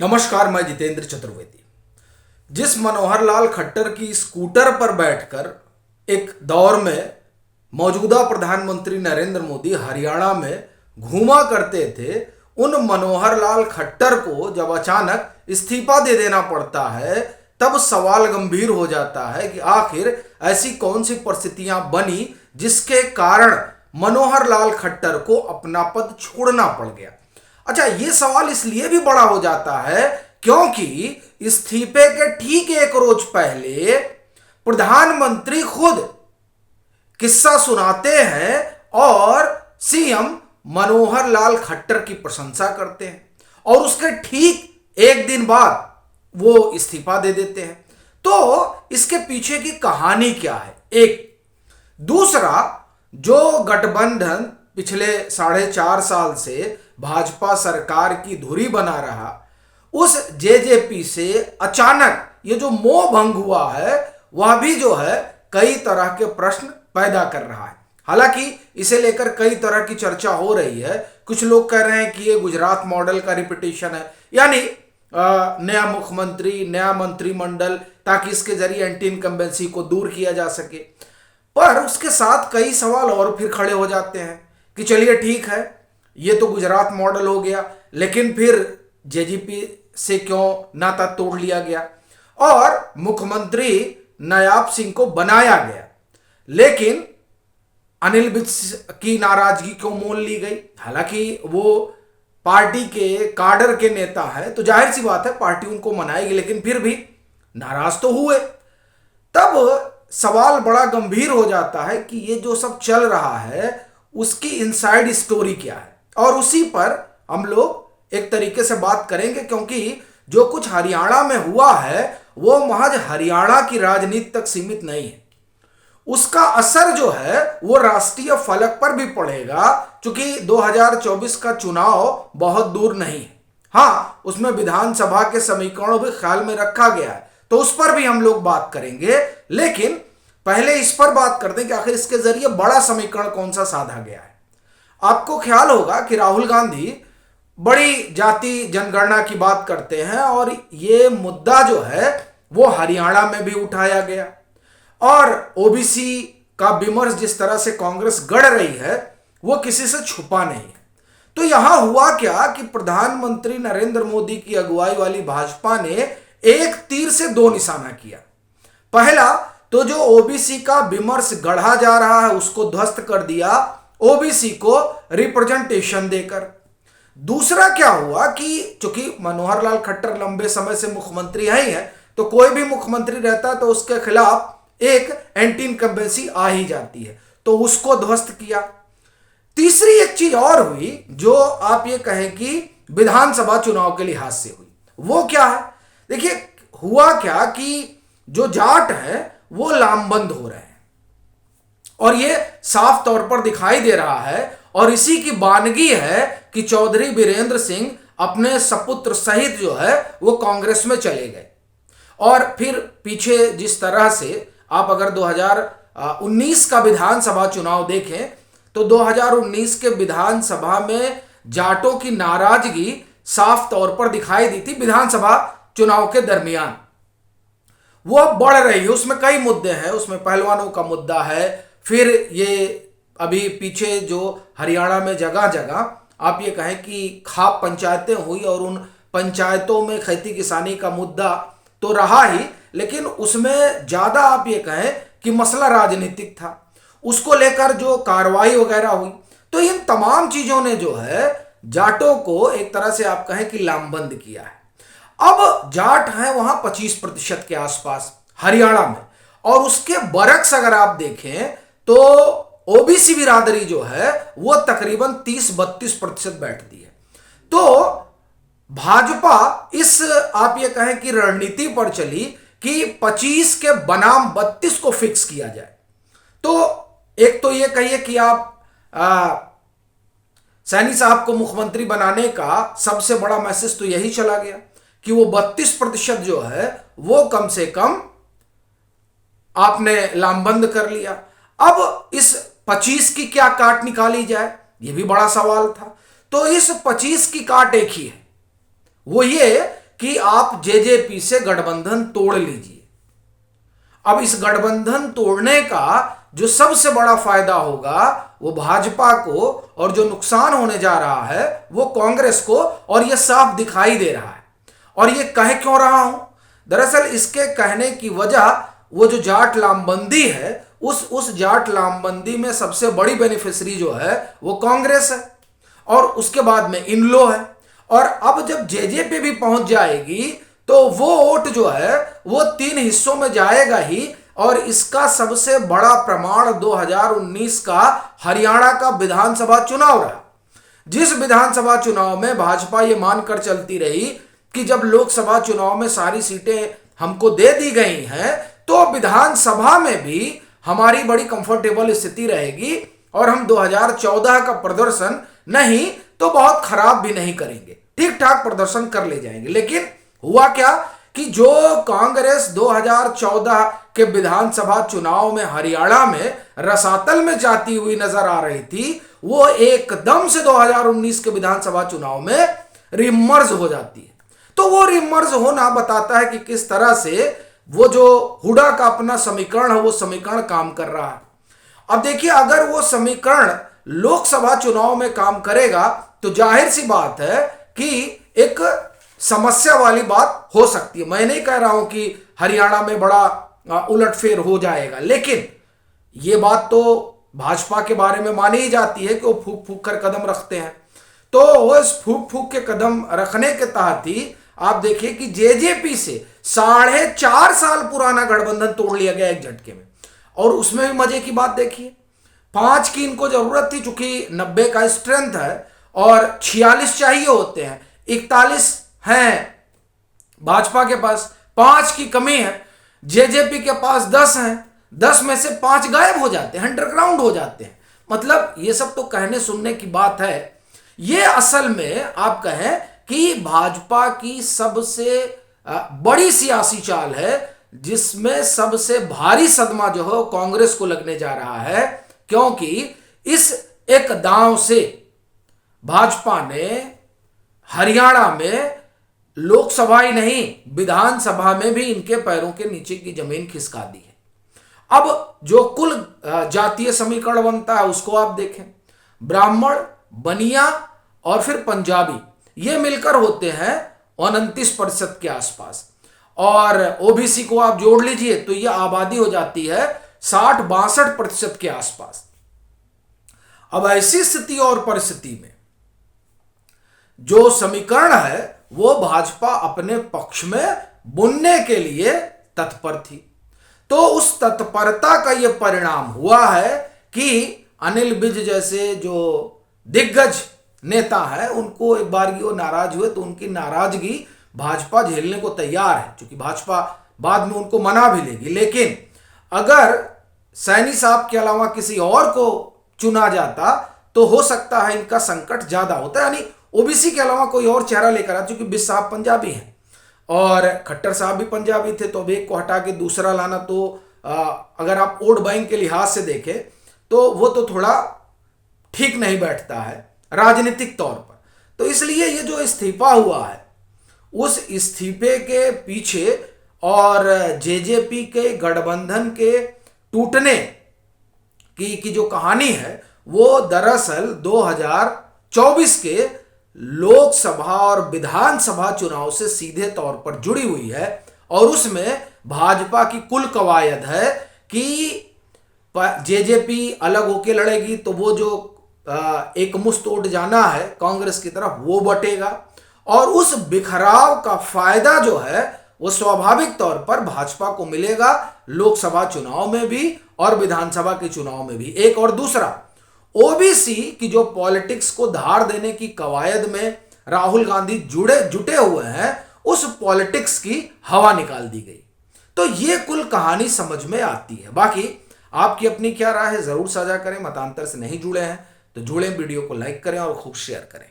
नमस्कार, मैं जितेंद्र चतुर्वेदी। जिस मनोहर लाल खट्टर की स्कूटर पर बैठकर एक दौर में मौजूदा प्रधानमंत्री नरेंद्र मोदी हरियाणा में घूमा करते थे, उन मनोहर लाल खट्टर को जब अचानक इस्तीफा दे देना पड़ता है, तब सवाल गंभीर हो जाता है कि आखिर ऐसी कौन सी परिस्थितियां बनी जिसके कारण मनोहर लाल खट्टर को अपना पद छोड़ना पड़ गया। अच्छा, ये सवाल इसलिए भी बड़ा हो जाता है क्योंकि इस्तीफे के ठीक एक रोज पहले प्रधानमंत्री खुद किस्सा सुनाते हैं और सीएम मनोहर लाल खट्टर की प्रशंसा करते हैं और उसके ठीक एक दिन बाद वो इस्तीफा दे देते हैं। तो इसके पीछे की कहानी क्या है? एक दूसरा, जो गठबंधन पिछले 4.5 साल से भाजपा सरकार की धुरी बना रहा, उस जेजेपी से अचानक ये जो मोह भंग हुआ है, वह भी जो है कई तरह के प्रश्न पैदा कर रहा है। हालांकि इसे लेकर कई तरह की चर्चा हो रही है। कुछ लोग कह रहे हैं कि ये गुजरात मॉडल का रिपीटेशन है, यानी नया मुख्यमंत्री, नया मंत्रिमंडल, ताकि इसके जरिए एंटी इनकम्बेंसी को दूर किया जा सके। पर उसके साथ कई सवाल और फिर खड़े हो जाते हैं कि चलिए ठीक है, ये तो गुजरात मॉडल हो गया, लेकिन फिर जेजेपी से क्यों नाता तोड़ लिया गया और मुख्यमंत्री नायाब सिंह को बनाया गया, लेकिन अनिल विज की नाराजगी क्यों मोल ली गई? हालांकि वो पार्टी के काडर के नेता है, तो जाहिर सी बात है पार्टी उनको मनाएगी, लेकिन फिर भी नाराज तो हुए। तब सवाल बड़ा गंभीर हो जाता है कि ये जो सब चल रहा है उसकी इनसाइड स्टोरी क्या है, और उसी पर हम लोग एक तरीके से बात करेंगे, क्योंकि जो कुछ हरियाणा में हुआ है वो महज हरियाणा की राजनीति तक सीमित नहीं है। उसका असर जो है वो राष्ट्रीय फलक पर भी पड़ेगा, क्योंकि 2024 का चुनाव बहुत दूर नहीं है। हाँ, उसमें विधानसभा के समीकरणों भी ख्याल में रखा गया है, तो उस पर भी हम लोग बात करेंगे। लेकिन पहले इस पर बात करते हैं कि आखिर इसके जरिए बड़ा समीकरण कौन सा साधा गया है। आपको ख्याल होगा कि राहुल गांधी बड़ी जाति जनगणना की बात करते हैं और ये मुद्दा जो है वो हरियाणा में भी उठाया गया, और ओबीसी का विमर्श जिस तरह से कांग्रेस गढ़ रही है वो किसी से छुपा नहीं है। तो यहां हुआ क्या कि प्रधानमंत्री नरेंद्र मोदी की अगुवाई वाली भाजपा ने एक तीर से दो निशाना किया। पहला तो जो ओबीसी का विमर्श गढ़ा जा रहा है उसको ध्वस्त कर दिया ओबीसी को रिप्रेजेंटेशन देकर। दूसरा क्या हुआ कि चूंकि मनोहर लाल खट्टर लंबे समय से मुख्यमंत्री ही है, तो कोई भी मुख्यमंत्री रहता तो उसके खिलाफ एक एंटी इनकम्बेंसी आ ही जाती है, तो उसको ध्वस्त किया। तीसरी एक चीज और हुई जो आप ये कहें कि विधानसभा चुनाव के लिहाज से हुई, वो क्या है? देखिए, हुआ क्या कि जो जाट है वो लामबंद हो रहे हैं और ये साफ तौर पर दिखाई दे रहा है, और इसी की बानगी है कि चौधरी बीरेंद्र सिंह अपने सपुत्र सहित जो है वो कांग्रेस में चले गए। और फिर पीछे जिस तरह से आप अगर 2019 का विधानसभा चुनाव देखें तो 2019 के विधानसभा में जाटों की नाराजगी साफ तौर पर दिखाई दी थी। विधानसभा चुनाव के दरमियान वो अब बढ़ रही है, उसमें कई मुद्दे हैं, उसमें पहलवानों का मुद्दा है, फिर ये अभी पीछे जो हरियाणा में जगह जगह आप ये कहें कि खाप पंचायतें हुई और उन पंचायतों में खेती किसानी का मुद्दा तो रहा ही, लेकिन उसमें ज्यादा आप ये कहें कि मसला राजनीतिक था, उसको लेकर जो कार्रवाई वगैरह हुई। तो इन तमाम चीजों ने जो है जाटों को एक तरह से आप कहें कि लामबंद किया है। अब जाट है वहां 25% के आसपास हरियाणा में, और उसके बरक्स अगर आप देखें तो ओबीसी बिरादरी जो है वो तकरीबन 30-32% बैठती है। तो भाजपा इस आप ये कहें कि रणनीति पर चली कि 25 के बनाम 32 को फिक्स किया जाए। तो एक तो ये कहिए कि आप सैनी साहब को मुख्यमंत्री बनाने का सबसे बड़ा मैसेज तो यही चला गया कि वो 32% जो है वो कम से कम आपने लामबंद कर लिया। अब इस 25 की क्या काट निकाली जाए, ये भी बड़ा सवाल था। तो इस 25 की काट एक ही है, वो ये कि आप जेजेपी से गठबंधन तोड़ लीजिए। अब इस गठबंधन तोड़ने का जो सबसे बड़ा फायदा होगा वो भाजपा को, और जो नुकसान होने जा रहा है वो कांग्रेस को, और ये साफ दिखाई दे रहा है। और ये कह क्यों रहा हूं? दरअसल इसके कहने की वजह वो जो जाट लामबंदी है, उस जाट लामबंदी में सबसे बड़ी बेनिफिशियरी जो है वो कांग्रेस है, और उसके बाद में इनलो है। और अब जब जेजेपी भी पहुंच जाएगी तो वो वोट जो है वो 3 हिस्सों में जाएगा ही। और इसका सबसे बड़ा प्रमाण 2019 का हरियाणा का विधानसभा चुनाव रहा, जिस विधानसभा चुनाव में भाजपा ये मानकर चलती रही कि जब लोकसभा चुनाव में सारी सीटें हमको दे दी गई हैं तो विधानसभा में भी हमारी बड़ी कंफर्टेबल स्थिति रहेगी और हम 2014 का प्रदर्शन नहीं तो बहुत खराब भी नहीं करेंगे, ठीक ठाक प्रदर्शन कर ले जाएंगे। लेकिन हुआ क्या कि जो कांग्रेस 2014 के विधानसभा चुनाव में हरियाणा में रसातल में जाती हुई नजर आ रही थी, वो एकदम से 2019 के विधानसभा चुनाव में रिमर्ज हो जाती है। तो वो रिमर्ज होना बताता है कि किस तरह से वो जो हुडा का अपना समीकरण है वो समीकरण काम कर रहा है। अब देखिए, अगर वो समीकरण लोकसभा चुनाव में काम करेगा तो जाहिर सी बात है कि एक समस्या वाली बात हो सकती है। मैं नहीं कह रहा हूं कि हरियाणा में बड़ा उलटफेर हो जाएगा, लेकिन ये बात तो भाजपा के बारे में मानी ही जाती है कि वो फूक फूक कर कदम रखते हैं। तो वो इस फूक फूक के कदम रखने के तहत ही आप देखिए कि जेजेपी से 4.5 साल पुराना गठबंधन तोड़ लिया गया एक झटके में। और उसमें भी मजे की बात देखिए, 5 की इनको जरूरत थी, चूंकि 90 का स्ट्रेंथ है और 46 चाहिए होते हैं, 41 हैं भाजपा के पास, 5 की कमी है। जेजेपी के पास 10 हैं, 10 में से 5 गायब हो जाते हैं, अंडरग्राउंड हो जाते हैं। मतलब ये सब तो कहने सुनने की बात है। ये असल में आप कहें कि भाजपा की सबसे बड़ी सियासी चाल है, जिसमें सबसे भारी सदमा जो है कांग्रेस को लगने जा रहा है, क्योंकि इस एक दांव से भाजपा ने हरियाणा में लोकसभा ही नहीं विधानसभा में भी इनके पैरों के नीचे की जमीन खिसका दी है। अब जो कुल जातीय समीकरण बनता है उसको आप देखें, ब्राह्मण, बनिया और फिर पंजाबी, ये मिलकर होते हैं 29% के आसपास, और ओबीसी को आप जोड़ लीजिए तो ये आबादी हो जाती है 60-62% के आसपास। अब ऐसी स्थिति और परिस्थिति में जो समीकरण है वो भाजपा अपने पक्ष में बुनने के लिए तत्पर थी। तो उस तत्परता का यह परिणाम हुआ है कि अनिल विज जैसे जो दिग्गज नेता है उनको एक बार वो नाराज हुए तो उनकी नाराजगी भाजपा झेलने को तैयार है, क्योंकि भाजपा बाद में उनको मना भी लेगी। लेकिन अगर सैनी साहब के अलावा किसी और को चुना जाता तो हो सकता है इनका संकट ज्यादा होता, यानी ओबीसी के अलावा कोई और चेहरा लेकर आता, क्योंकि बिस साहब पंजाबी हैं और खट्टर साहब भी पंजाबी थे, तो अब एक को हटा के दूसरा लाना तो अगर आप वोट बैंक के लिहाज से देखें तो वो तो थोड़ा ठीक नहीं बैठता है राजनीतिक तौर पर। तो इसलिए ये जो इस्तीफा हुआ है उस इस्तीफे के पीछे और जेजेपी के गठबंधन के टूटने की जो कहानी है वो दरअसल 2024 के लोकसभा और विधानसभा चुनाव से सीधे तौर पर जुड़ी हुई है। और उसमें भाजपा की कुल कवायद है कि जेजेपी अलग होके लड़ेगी तो वो जो एक मुश्त वोट जाना है कांग्रेस की तरफ वो बटेगा, और उस बिखराव का फायदा जो है वो स्वाभाविक तौर पर भाजपा को मिलेगा लोकसभा चुनाव में भी और विधानसभा के चुनाव में भी। एक और दूसरा, ओबीसी की जो पॉलिटिक्स को धार देने की कवायद में राहुल गांधी जुटे हुए हैं, उस पॉलिटिक्स की हवा निकाल दी गई। तो ये कुल कहानी समझ में आती है। बाकी आपकी अपनी क्या राय है जरूर साझा करें। मतांतर से नहीं जुड़े हैं तो जुड़े, वीडियो को लाइक करें और खूब शेयर करें।